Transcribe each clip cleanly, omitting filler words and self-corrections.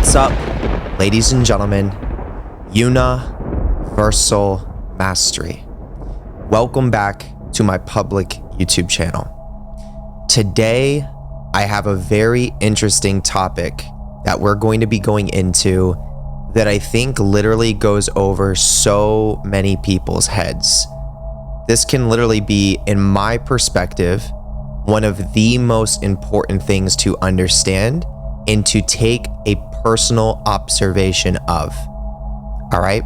What's up, ladies and gentlemen? Universal Mastery. Welcome back to my public YouTube channel. Today, I have a very interesting topic that we're going to be going into that I think literally goes over so many people's heads. This can literally be, in my perspective, one of the most important things to understand and to take a personal observation of. All right?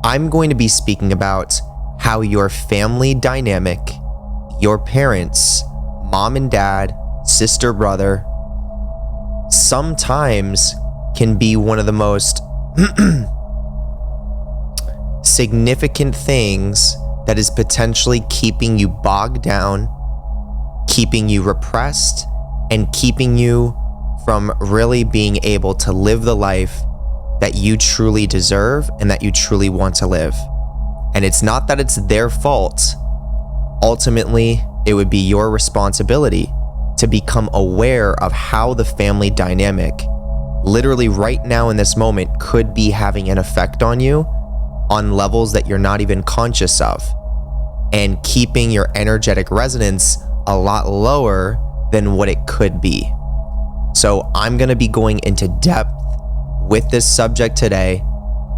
I'm going to be speaking about how your family dynamic, your parents, mom and dad, sister, brother, sometimes can be one of the most significant things that is potentially keeping you bogged down, keeping you repressed, and keeping you from really being able to live the life that you truly deserve and that you truly want to live. And it's not that it's their fault. Ultimately, it would be your responsibility to become aware of how the family dynamic, literally right now in this moment, could be having an effect on you on levels that you're not even conscious of, and keeping your energetic resonance a lot lower than what it could be. So I'm going to be going into depth with this subject today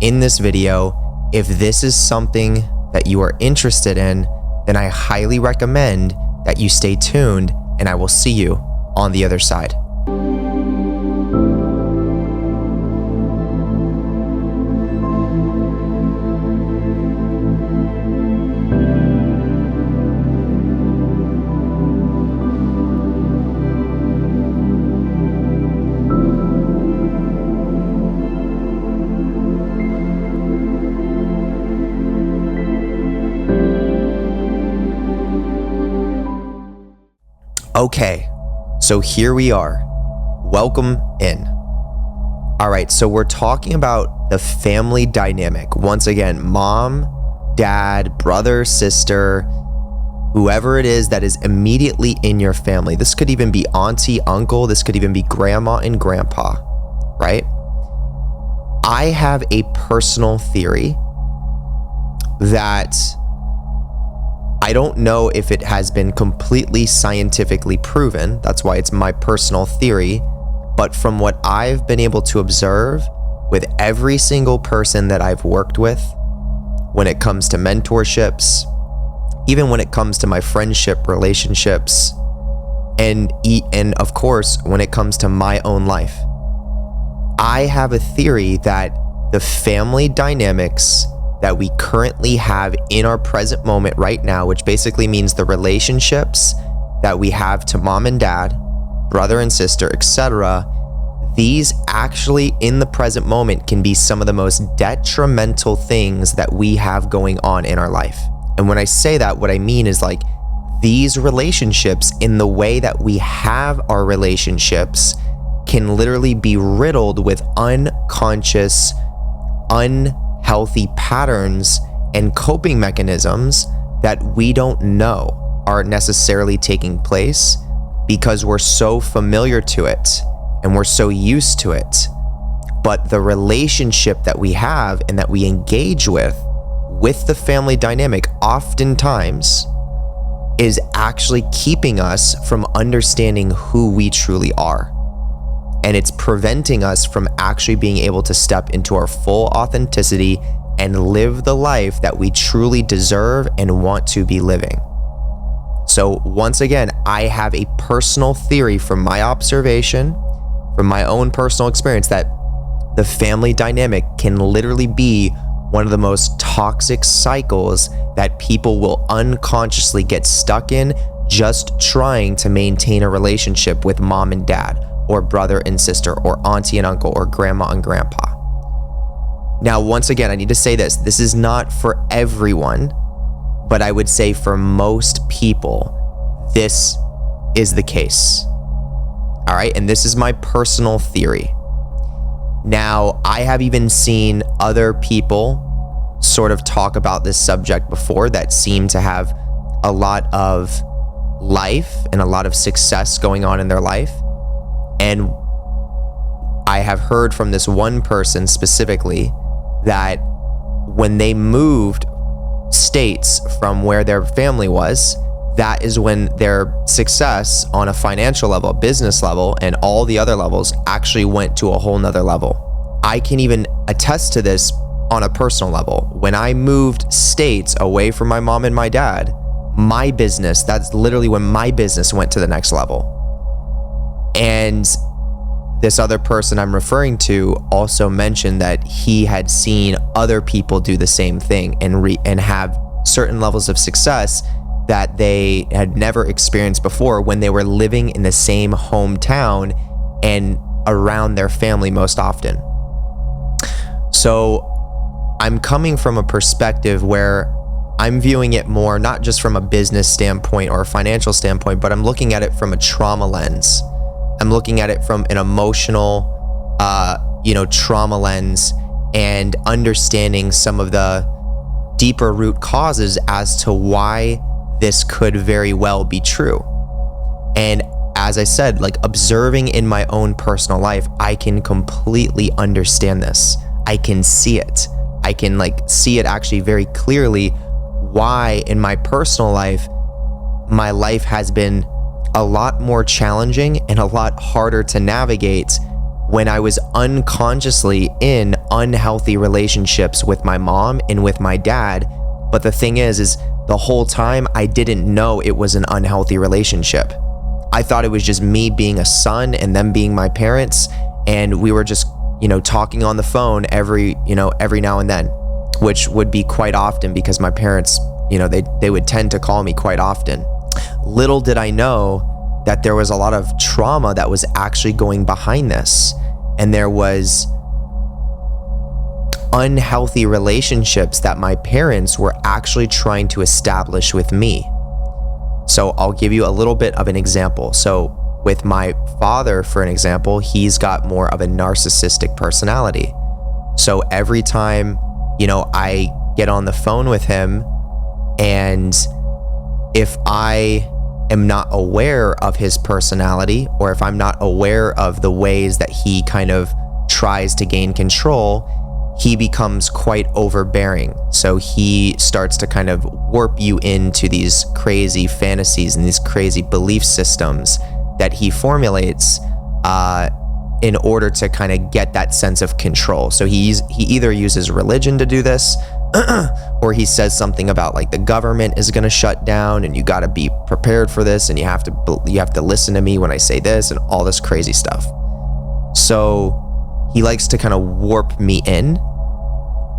in this video. If this is something that you are interested in, then I highly recommend that you stay tuned, and I will see you on the other side. Okay, so here we are. Welcome in. All right, so we're talking about the family dynamic. Once again, mom, dad, brother, sister, whoever it is that is immediately in your family. This could even be auntie, uncle. This could even be grandma and grandpa, right? I have a personal theory that I don't know if it has been completely scientifically proven. That's why it's my personal theory. But from what I've been able to observe with every single person that I've worked with, when it comes to mentorships, even when it comes to my friendship relationships, and of course, when it comes to my own life, I have a theory that the family dynamics that we currently have in our present moment right now, which basically means the relationships that we have to mom and dad, brother and sister, etc., these actually in the present moment can be some of the most detrimental things that we have going on in our life. And when I say that, what I mean is like these relationships, in the way that we have our relationships, can literally be riddled with unconscious, unhealthy patterns and coping mechanisms that we don't know are necessarily taking place because we're so familiar to it and we're so used to it. But the relationship that we have and that we engage with the family dynamic oftentimes is actually keeping us from understanding who we truly are. And it's preventing us from actually being able to step into our full authenticity and live the life that we truly deserve and want to be living. So once again, I have a personal theory from my observation, from my own personal experience, that the family dynamic can literally be one of the most toxic cycles that people will unconsciously get stuck in just trying to maintain a relationship with mom and dad, or brother and sister, or auntie and uncle, or grandma and grandpa. Now, once again, I need to say this is not for everyone, but I would say for most people, this is the case. All right, and this is my personal theory. Now, I have even seen other people sort of talk about this subject before that seem to have a lot of life and a lot of success going on in their life. And I I have heard from this one person specifically that when they moved states from where their family was, that is when their success on a financial level, business level, and all the other levels actually went to a whole nother level. I can even attest to this on a personal level. When I moved states away from my mom and my dad, my business, that's literally when my business went to the next level. And this other person I'm referring to also mentioned that he had seen other people do the same thing and have certain levels of success that they had never experienced before when they were living in the same hometown and around their family most often. So I'm coming from a perspective where I'm viewing it more, not just from a business standpoint or a financial standpoint, but I'm looking at it from a trauma lens. I'm looking at it from an emotional, trauma lens, and understanding some of the deeper root causes as to why this could very well be true. And as I said, like observing in my own personal life, I can completely understand this. I can see it. I can see it actually very clearly why in my personal life, my life has been a lot more challenging and a lot harder to navigate when I was unconsciously in unhealthy relationships with my mom and with my dad. But the thing is the whole time I didn't know it was an unhealthy relationship. I thought it was just me being a son and them being my parents, and we were just, talking on the phone every now and then, which would be quite often because my parents, they would tend to call me quite often. Little did I know that there was a lot of trauma that was actually going behind this, and there was unhealthy relationships that my parents were actually trying to establish with me. So I'll give you a little bit of an example. So with my father, for an example, he's got more of a narcissistic personality. So every time, I get on the phone with him, and if I am not aware of his personality, or if I'm not aware of the ways that he kind of tries to gain control, he becomes quite overbearing. So he starts to kind of warp you into these crazy fantasies and these crazy belief systems that he formulates in order to kind of get that sense of control. So he either uses religion to do this, or he says something about like the government is going to shut down and you got to be prepared for this, and you have to listen to me when I say this, and all this crazy stuff. So he likes to kind of warp me in,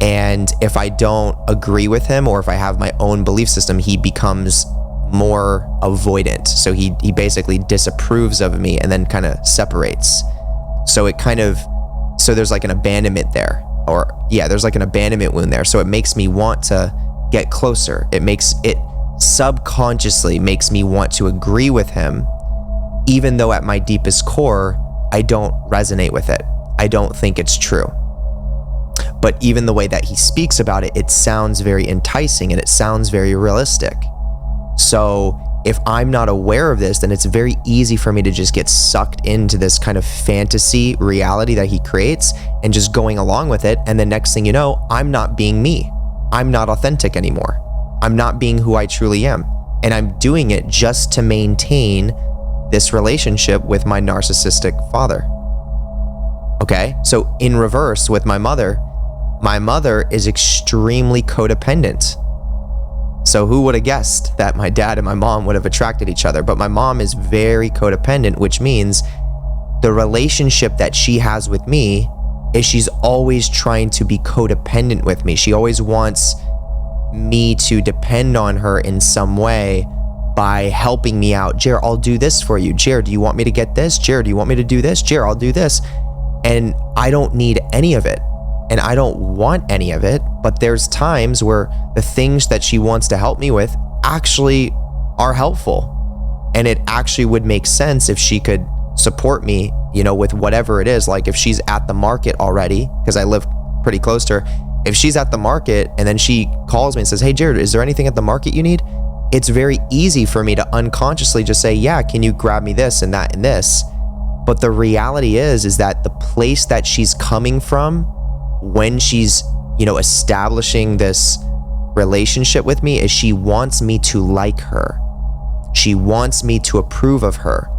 and if I don't agree with him, or if I have my own belief system, he becomes more avoidant. So he basically disapproves of me and then kind of separates. So there's like an abandonment there, there's like an abandonment wound there. So it makes me want to get closer. It subconsciously makes me want to agree with him, even though at my deepest core, I don't resonate with it. I don't think it's true. But even the way that he speaks about it, it sounds very enticing and it sounds very realistic. So if I'm not aware of this, then it's very easy for me to just get sucked into this kind of fantasy reality that he creates and just going along with it. And the next thing you know, I'm not being me. I'm not authentic anymore. I'm not being who I truly am. And I'm doing it just to maintain this relationship with my narcissistic father. Okay, so in reverse with my mother is extremely codependent. So who would have guessed that my dad and my mom would have attracted each other? But my mom is very codependent, which means the relationship that she has with me is she's always trying to be codependent with me. She always wants me to depend on her in some way by helping me out. Jer, I'll do this for you. Jer, do you want me to get this? Jer, do you want me to do this? Jer, I'll do this. And I don't need any of it. And I don't want any of it, but there's times where the things that she wants to help me with actually are helpful. And it actually would make sense if she could support me, with whatever it is. Like if she's at the market already, because I live pretty close to her, if she's at the market and then she calls me and says, hey, Jared, is there anything at the market you need? It's very easy for me to unconsciously just say, yeah, can you grab me this and that and this? But the reality is that the place that she's coming from when she's, establishing this relationship with me is she wants me to like her. She wants me to approve of her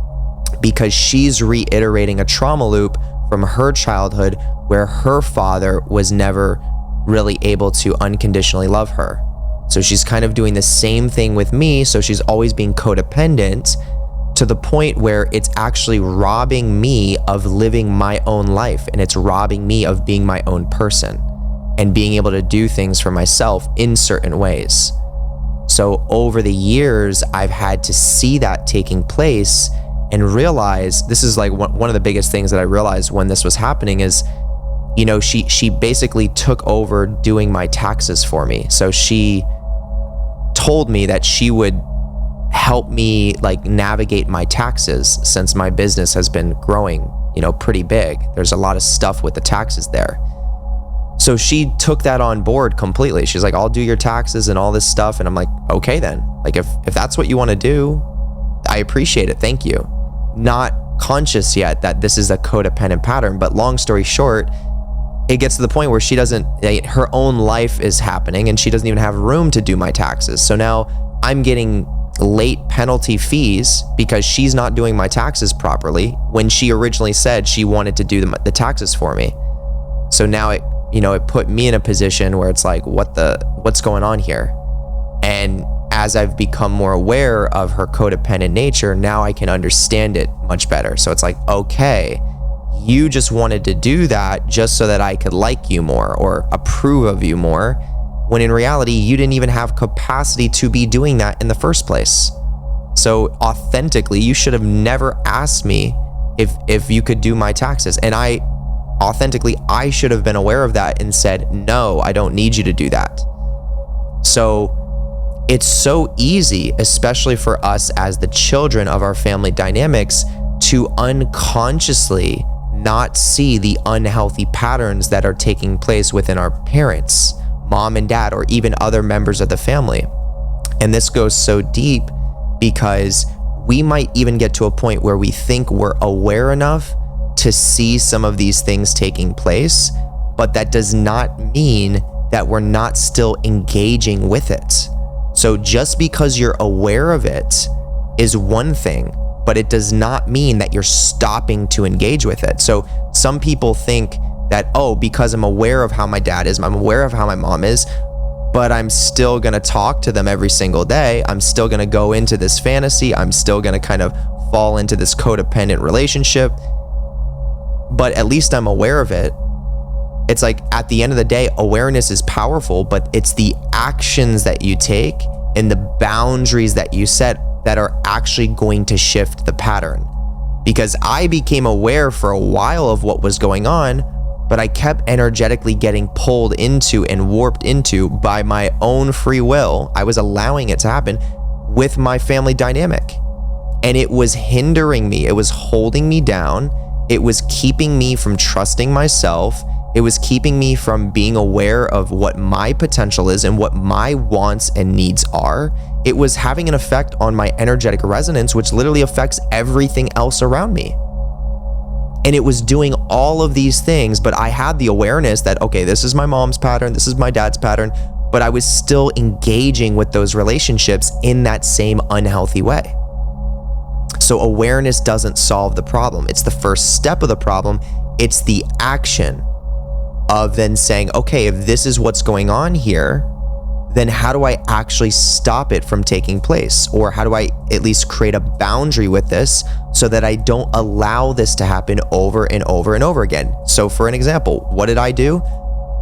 because she's reiterating a trauma loop from her childhood where her father was never really able to unconditionally love her. So she's kind of doing the same thing with me. So she's always being codependent to the point where it's actually robbing me of living my own life, and it's robbing me of being my own person and being able to do things for myself in certain ways. So over the years, I've had to see that taking place and realize, this is like one of the biggest things that I realized when this was happening is, she basically took over doing my taxes for me. So she told me that she would help me like navigate my taxes since my business has been growing, pretty big. There's a lot of stuff with the taxes there. So she took that on board completely. She's like, I'll do your taxes and all this stuff. And I'm like, okay then. Like if that's what you want to do, I appreciate it. Thank you. Not conscious yet that this is a codependent pattern, but long story short, it gets to the point where her own life is happening and she doesn't even have room to do my taxes. So now I'm getting late penalty fees because she's not doing my taxes properly when she originally said she wanted to do the taxes for me. So now it put me in a position where it's like, what's going on here? And as I've become more aware of her codependent nature, now I can understand it much better. So it's like, okay, you just wanted to do that just so that I could like you more or approve of you more, when in reality, you didn't even have capacity to be doing that in the first place. So authentically, you should have never asked me if you could do my taxes. And I should have been aware of that and said, no, I don't need you to do that. So it's so easy, especially for us as the children of our family dynamics, to unconsciously not see the unhealthy patterns that are taking place within our parents, mom and dad, or even other members of the family. And this goes so deep because we might even get to a point where we think we're aware enough to see some of these things taking place, but that does not mean that we're not still engaging with it. So just because you're aware of it is one thing, but it does not mean that you're stopping to engage with it. So some people think that, because I'm aware of how my dad is, I'm aware of how my mom is, but I'm still gonna talk to them every single day. I'm still gonna go into this fantasy. I'm still gonna kind of fall into this codependent relationship, but at least I'm aware of it. It's like, at the end of the day, awareness is powerful, but it's the actions that you take and the boundaries that you set that are actually going to shift the pattern. Because I became aware for a while of what was going on, but I kept energetically getting pulled into and warped into by my own free will. I was allowing it to happen with my family dynamic. And it was hindering me. It was holding me down. It was keeping me from trusting myself. It was keeping me from being aware of what my potential is and what my wants and needs are. It was having an effect on my energetic resonance, which literally affects everything else around me. And it was doing all of these things, but I had the awareness that, okay, this is my mom's pattern, this is my dad's pattern, but I was still engaging with those relationships in that same unhealthy way. So awareness doesn't solve the problem. It's the first step of the problem. It's the action of then saying, okay, if this is what's going on here, then how do I actually stop it from taking place? Or how do I at least create a boundary with this so that I don't allow this to happen over and over and over again? So for an example, what did I do?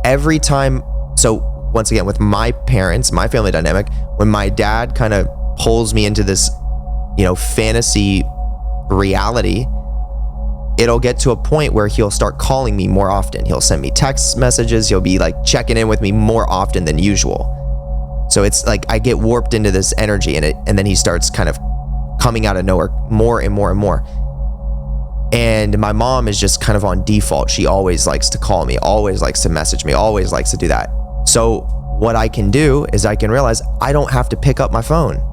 Every time, so once again, with my parents, my family dynamic, when my dad kind of pulls me into this, fantasy reality, it'll get to a point where he'll start calling me more often. He'll send me text messages. He'll be like checking in with me more often than usual. So it's like I get warped into this energy and then he starts kind of coming out of nowhere more and more and more. And my mom is just kind of on default. She always likes to call me, always likes to message me, always likes to do that. So what I can do is I can realize I don't have to pick up my phone.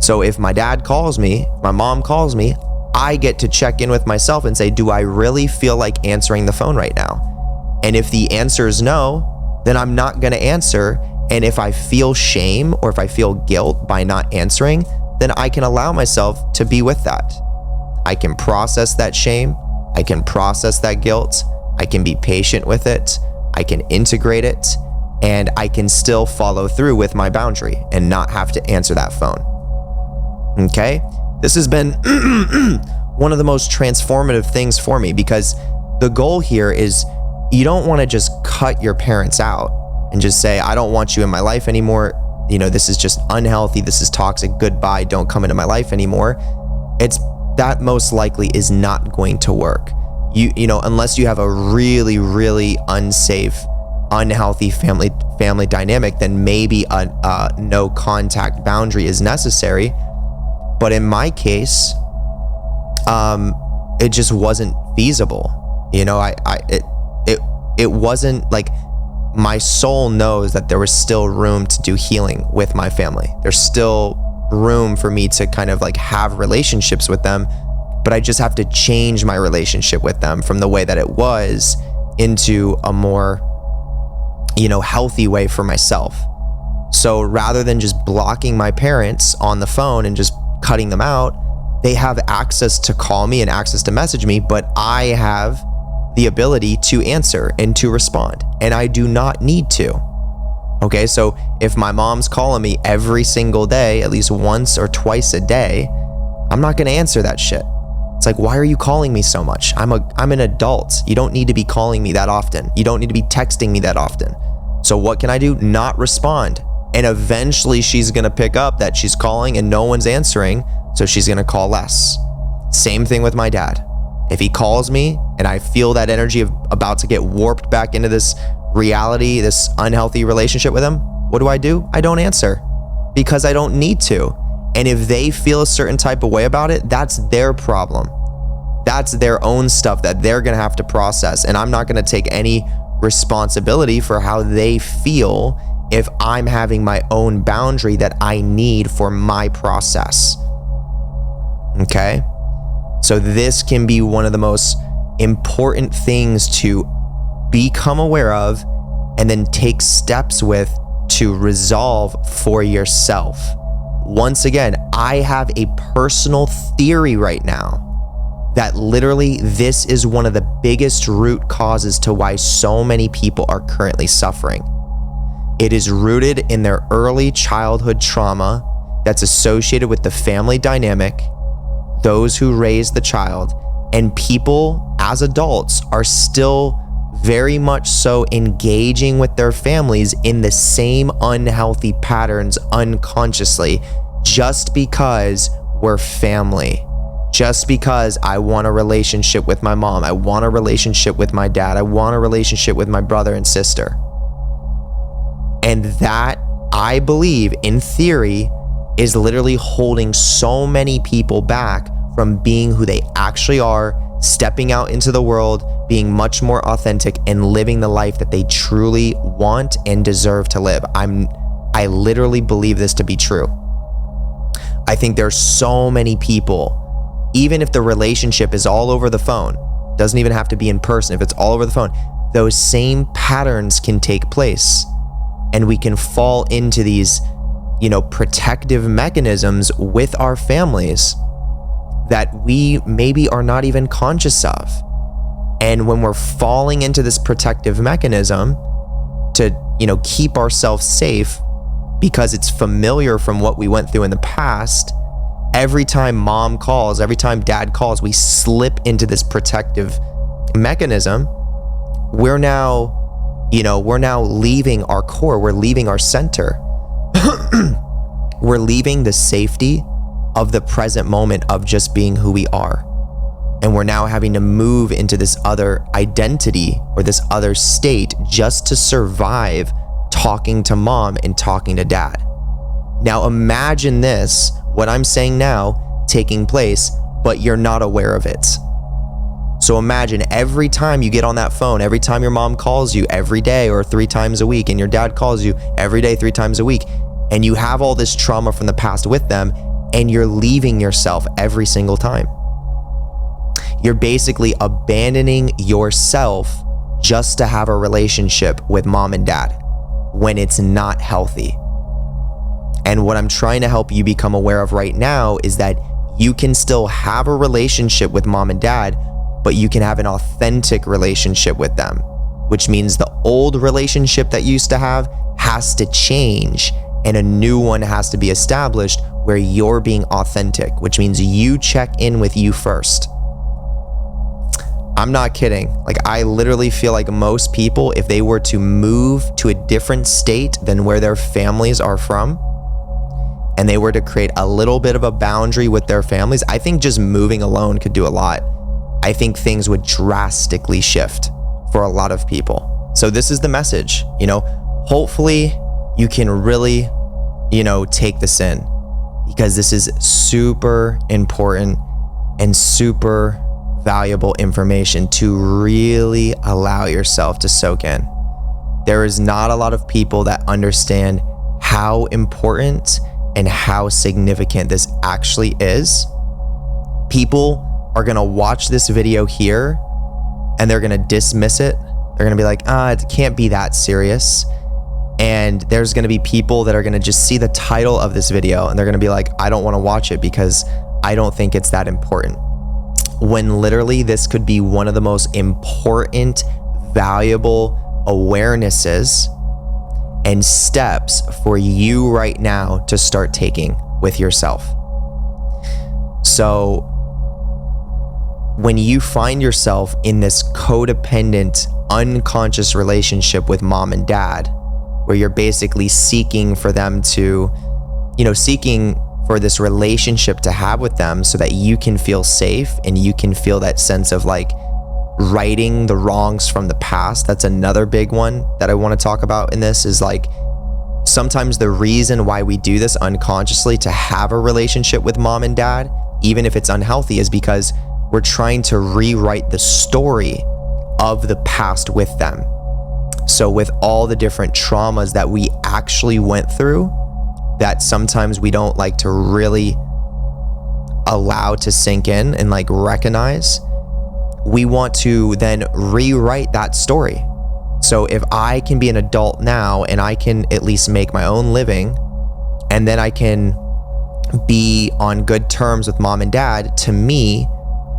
So if my dad calls me, my mom calls me, I get to check in with myself and say, do I really feel like answering the phone right now? And if the answer is no, then I'm not going to answer. And if I feel shame or if I feel guilt by not answering, then I can allow myself to be with that. I can process that shame. I can process that guilt. I can be patient with it. I can integrate it, and I can still follow through with my boundary and not have to answer that phone. Okay? This has been one of the most transformative things for me, because the goal here is you don't want to just cut your parents out and just say, I don't want you in my life anymore. This is just unhealthy. This is toxic. Goodbye. Don't come into my life anymore. That most likely is not going to work. Unless you have a really, really unsafe, unhealthy family dynamic, then maybe a no contact boundary is necessary. But in my case, it just wasn't feasible. It wasn't like, my soul knows that there was still room to do healing with my family. There's still room for me to kind of like have relationships with them, but I just have to change my relationship with them from the way that it was into a more, healthy way for myself. So rather than just blocking my parents on the phone and just cutting them out, they have access to call me and access to message me, but I have the ability to answer and to respond, and I do not need to. Okay, so if my mom's calling me every single day, at least once or twice a day, I'm not gonna answer that shit. It's like, why are you calling me so much? I'm an adult. You don't need to be calling me that often. You don't need to be texting me that often. So what can I do? Not respond. And eventually she's gonna pick up that she's calling and no one's answering, so she's gonna call less. Same thing with my dad. If he calls me and I feel that energy of about to get warped back into this reality, this unhealthy relationship with him, what do? I don't answer, because I don't need to. And if they feel a certain type of way about it, that's their problem. That's their own stuff that they're gonna have to process. And I'm not gonna take any responsibility for how they feel if I'm having my own boundary that I need for my process. Okay? So this can be one of the most important things to become aware of and then take steps with to resolve for yourself. Once again, I have a personal theory right now that literally this is one of the biggest root causes to why so many people are currently suffering. It is rooted in their early childhood trauma that's associated with the family dynamic, those who raised the child, and people as adults are still very much so engaging with their families in the same unhealthy patterns unconsciously, just because we're family. Just because I want a relationship with my mom, I want a relationship with my dad, I want a relationship with my brother and sister. And that, I believe, in theory, is literally holding so many people back from being who they actually are, stepping out into the world, being much more authentic, and living the life that they truly want and deserve to live. I literally believe this to be true. I think there's so many people, even if the relationship is all over the phone, doesn't even have to be in person, if it's all over the phone, those same patterns can take place. And we can fall into these, protective mechanisms with our families that we maybe are not even conscious of. And when we're falling into this protective mechanism to, keep ourselves safe because it's familiar from what we went through in the past, every time mom calls, every time dad calls, we slip into this protective mechanism. We're now leaving our core. We're leaving our center. We're leaving the safety of the present moment of just being who we are. And we're now having to move into this other identity or this other state just to survive talking to mom and talking to dad. Now imagine this, what I'm saying now, taking place, but you're not aware of it. So imagine every time you get on that phone, every time your mom calls you every day or 3 times a week, and your dad calls you every day, 3 times a week, and you have all this trauma from the past with them, and you're leaving yourself every single time. You're basically abandoning yourself just to have a relationship with mom and dad when it's not healthy. And what I'm trying to help you become aware of right now is that you can still have a relationship with mom and dad, but you can have an authentic relationship with them, which means the old relationship that you used to have has to change and a new one has to be established where you're being authentic, which means you check in with you first. I'm not kidding. Like, I literally feel like most people, if they were to move to a different state than where their families are from, and they were to create a little bit of a boundary with their families, I think just moving alone could do a lot. I think things would drastically shift for a lot of people. So this is the message, hopefully you can really, take this in, because this is super important and super valuable information to really allow yourself to soak in. There is not a lot of people that understand how important and how significant this actually is. People are gonna watch this video here and they're gonna dismiss it. They're gonna be like, it can't be that serious. And there's gonna be people that are gonna just see the title of this video and they're gonna be like, I don't wanna watch it because I don't think it's that important. When literally this could be one of the most important, valuable awarenesses and steps for you right now to start taking with yourself. So when you find yourself in this codependent, unconscious relationship with mom and dad, where you're basically seeking for them to, seeking for this relationship to have with them so that you can feel safe and you can feel that sense of like righting the wrongs from the past. That's another big one that I want to talk about in this, is like sometimes the reason why we do this unconsciously to have a relationship with mom and dad, even if it's unhealthy, is because we're trying to rewrite the story of the past with them. So with all the different traumas that we actually went through that sometimes we don't like to really allow to sink in and like recognize, we want to then rewrite that story. So if I can be an adult now and I can at least make my own living, and then I can be on good terms with mom and dad, to me,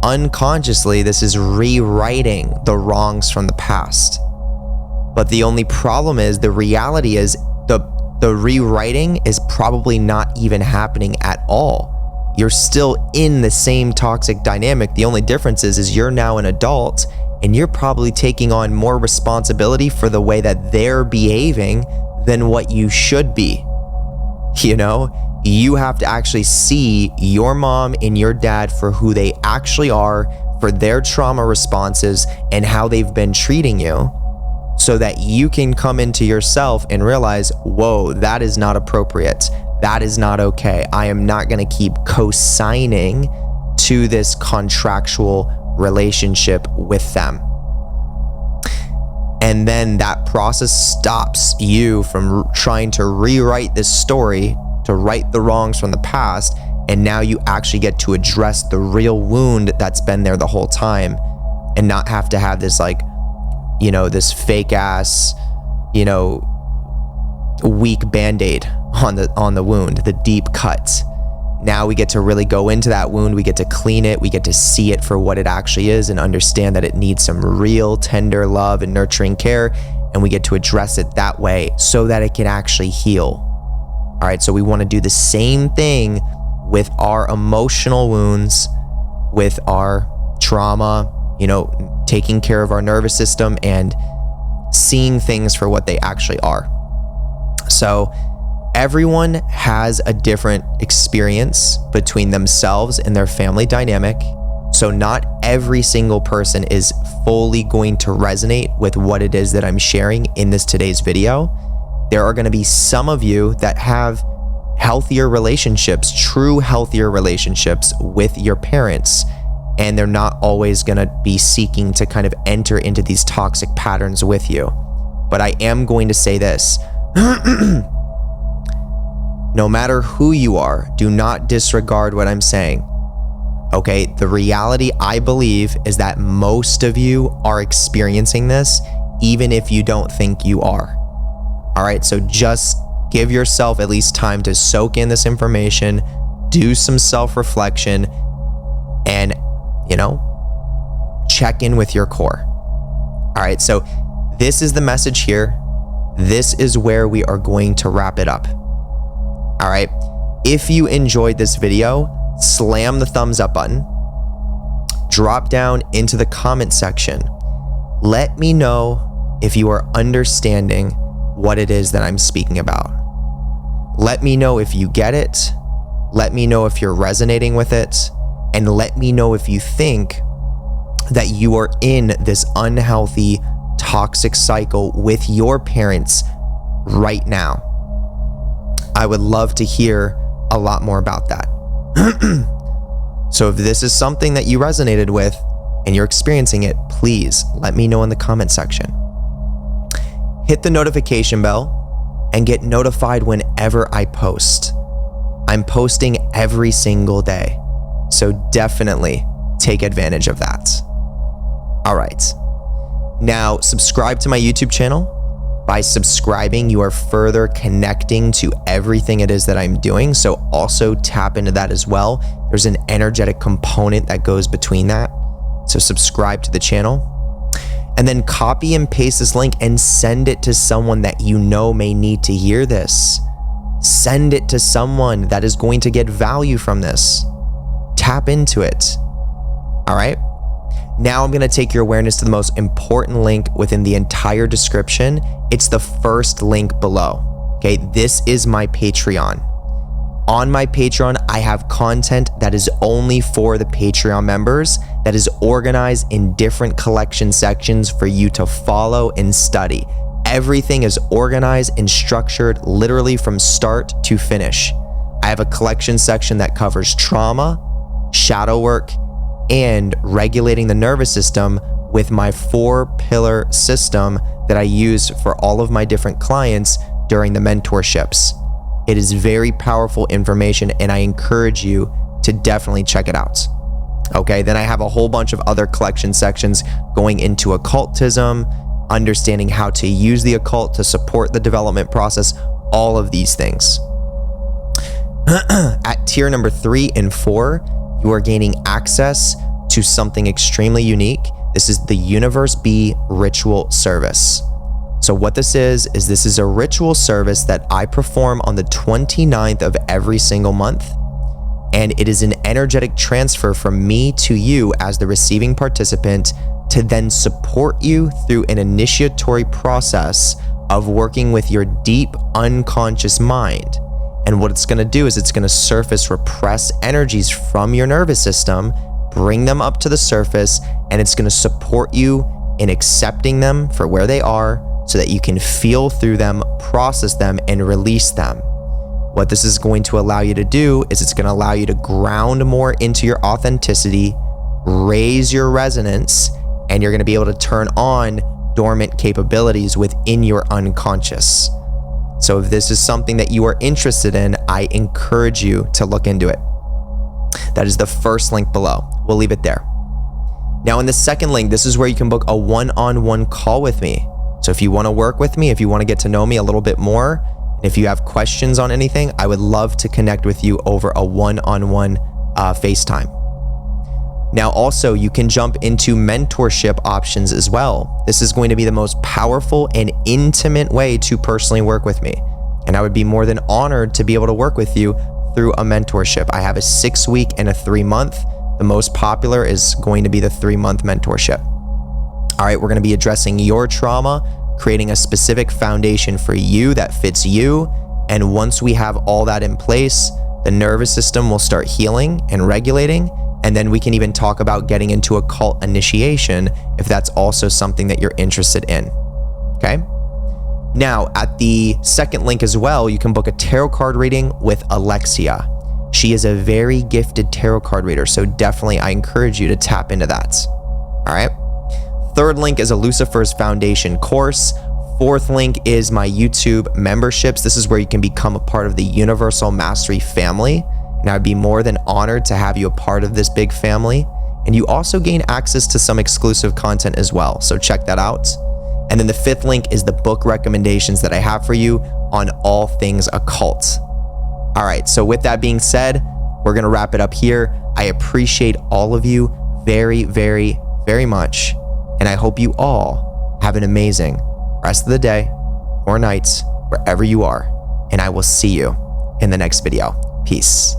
unconsciously, this is rewriting the wrongs from the past. But the only problem is, the reality is the rewriting is probably not even happening at all. You're still in the same toxic dynamic. The only difference is you're now an adult and you're probably taking on more responsibility for the way that they're behaving than what you should be. You have to actually see your mom and your dad for who they actually are, for their trauma responses and how they've been treating you, so that you can come into yourself and realize, whoa, that is not appropriate. That is not okay. I am not going to keep co-signing to this contractual relationship with them. And then that process stops you from trying to rewrite this story, to right the wrongs from the past. And now you actually get to address the real wound that's been there the whole time, and not have to have this this fake ass, weak band-aid on the wound, the deep cut. Now we get to really go into that wound. We get to clean it. We get to see it for what it actually is and understand that it needs some real tender love and nurturing care. And we get to address it that way so that it can actually heal. All right. So we want to do the same thing with our emotional wounds, with our trauma, taking care of our nervous system and seeing things for what they actually are. So everyone has a different experience between themselves and their family dynamic. So not every single person is fully going to resonate with what it is that I'm sharing in this today's video. There are going to be some of you that have healthier relationships, true healthier relationships with your parents, and they're not always going to be seeking to kind of enter into these toxic patterns with you. But I am going to say this. No matter who you are, do not disregard what I'm saying. Okay, the reality, I believe, is that most of you are experiencing this, even if you don't think you are. All right, so just give yourself at least time to soak in this information, do some self-reflection, and, check in with your core. All right, so this is the message here. This is where we are going to wrap it up. All right, if you enjoyed this video, slam the thumbs up button, drop down into the comment section. Let me know if you are understanding what it is that I'm speaking about. Let me know if you get it. Let me know if you're resonating with it. And let me know if you think that you are in this unhealthy, toxic cycle with your parents right now. I would love to hear a lot more about that. So if this is something that you resonated with and you're experiencing it, please let me know in the comment section. Hit the notification bell and get notified whenever I post. I'm posting every single day, so definitely take advantage of that. All right. Now, subscribe to my YouTube channel. By subscribing, you are further connecting to everything it is that I'm doing. So also tap into that as well. There's an energetic component that goes between that. So subscribe to the channel. And then copy and paste this link and send it to someone that you know may need to hear this. Send it to someone that is going to get value from this. Tap into it. All right. Now I'm going to take your awareness to the most important link within the entire description. It's the first link below. Okay, this is my Patreon. On my Patreon, I have content that is only for the Patreon members, that is organized in different collection sections for you to follow and study. Everything is organized and structured literally from start to finish. I have a collection section that covers trauma, shadow work, and regulating the nervous system with my 4-pillar system that I use for all of my different clients during the mentorships. It is very powerful information, and I encourage you to definitely check it out. Okay, then I have a whole bunch of other collection sections going into occultism, understanding how to use the occult to support the development process, all of these things. At tier number 3 and 4, you are gaining access to something extremely unique. This is the Universe B ritual service. So what this is this is a ritual service that I perform on the 29th of every single month. And it is an energetic transfer from me to you as the receiving participant to then support you through an initiatory process of working with your deep unconscious mind. And what it's going to do is it's going to surface repressed energies from your nervous system, bring them up to the surface, and it's going to support you in accepting them for where they are so that you can feel through them, process them, and release them. What this is going to allow you to do is it's going to allow you to ground more into your authenticity, raise your resonance, and you're going to be able to turn on dormant capabilities within your unconscious. So if this is something that you are interested in, I encourage you to look into it. That is the first link below. We'll leave it there. Now in the second link, this is where you can book a one-on-one call with me. So if you want to work with me, if you want to get to know me a little bit more, and if you have questions on anything, I would love to connect with you over a one-on-one FaceTime. Now also, you can jump into mentorship options as well. This is going to be the most powerful and intimate way to personally work with me. And I would be more than honored to be able to work with you through a mentorship. I have a 6-week and a 3-month. The most popular is going to be the 3-month mentorship. All right, we're going to be addressing your trauma, creating a specific foundation for you that fits you. And once we have all that in place, the nervous system will start healing and regulating. And then we can even talk about getting into occult initiation if that's also something that you're interested in. Okay. Now, at the second link as well, you can book a tarot card reading with Alexia. She is a very gifted tarot card reader, so definitely I encourage you to tap into that. All right. Third link is a Lucifer's Foundation course. Fourth link is my YouTube memberships. This is where you can become a part of the Universal Mastery family. and I'd be more than honored to have you a part of this big family. And you also gain access to some exclusive content as well, so check that out. And then the fifth link is the book recommendations that I have for you on all things occult. All right, so with that being said, we're gonna wrap it up here. I appreciate all of you very, very, very much. And I hope you all have an amazing rest of the day or night, wherever you are. And I will see you in the next video. Peace.